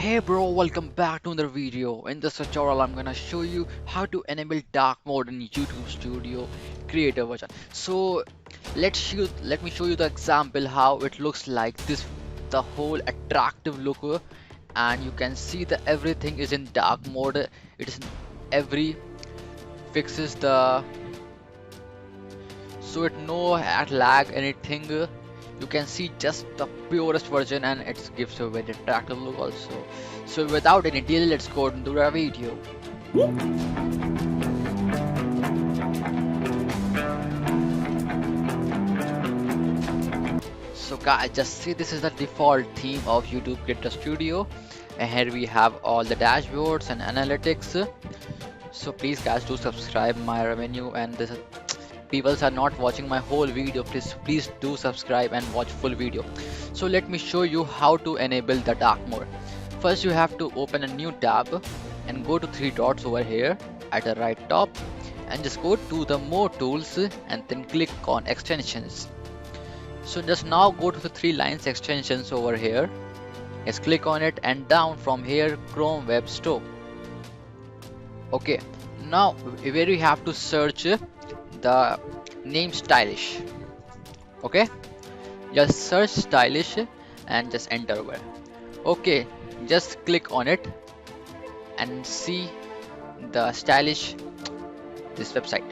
Hey bro, welcome back to another video. In this tutorial, I'm gonna show you how to enable dark mode in YouTube Studio Creator version. So let me show you the example how it looks like this, the whole attractive look, and you can see that everything is in dark mode. It is every fixes the so it no at lag anything. You can see just the purest version and it gives you a very attractive look also. So without any delay, let's go into the video. So guys, just see, this is the default theme of YouTube Creator Studio, and here we have all the dashboards and analytics. So please guys, do subscribe my revenue, and this people are not watching my whole video, please do subscribe and watch full video. So let me show you how to enable the dark mode. First you have to open a new tab and go to three dots over here at the right top, and just go to the more tools and then click on extensions. So just now go to the three lines extensions over here, just click on it, and down from here Chrome Web Store. Okay, now where you have to search the name stylish. Okay, just search stylish and just enter over. Okay, just click on it and see the stylish this website.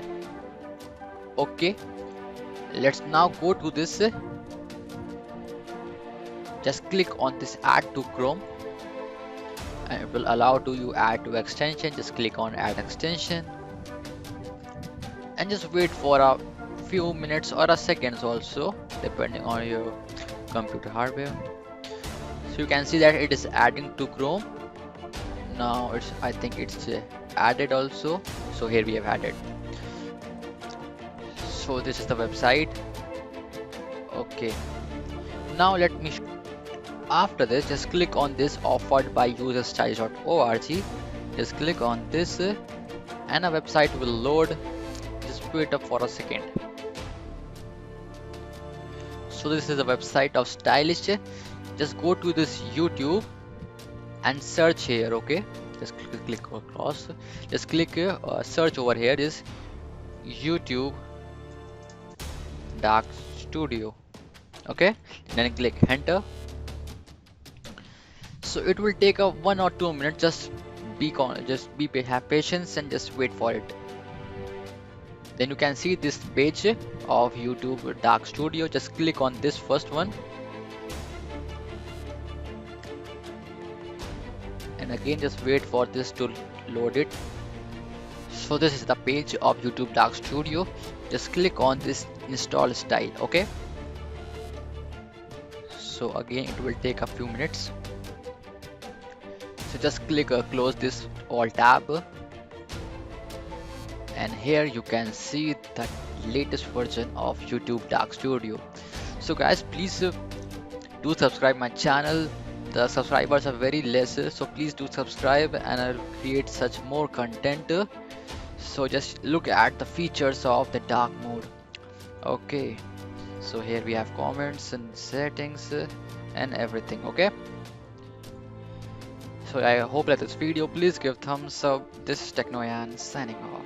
Okay, let's now go to this, just click on this add to Chrome, and it will allow to you add to extension. Just click on add extension and just wait for a few minutes or a seconds also, depending on your computer hardware. So you can see that it is adding to Chrome. Now I think it's added also. So here we have added. So this is the website. Okay, now let me after this, just click on this offered by userstylish.org. Just click on this and a website will load. Just wait up for a second. So this is the website of stylish. Just go to this YouTube and search here. Okay, just click across, just click search over here is YouTube Dark Studio. Okay, then click enter. So it will take a 1 or 2 minutes. Have patience and just wait for it. Then you can see this page of YouTube Dark Studio. Just click on this first one, and again just wait for this to load it. So this is the page of YouTube Dark Studio. Just click on this install style. Okay, so again it will take a few minutes. So just click close this all tab, and here you can see the latest version of YouTube Dark Studio. So guys, please do subscribe my channel. The subscribers are very less, so please do subscribe and I'll create such more content. So just look at the features of the dark mode. Okay, so here we have comments and settings and everything. Okay, so I hope that this video, please give thumbs up. This is Techno Ayan signing off.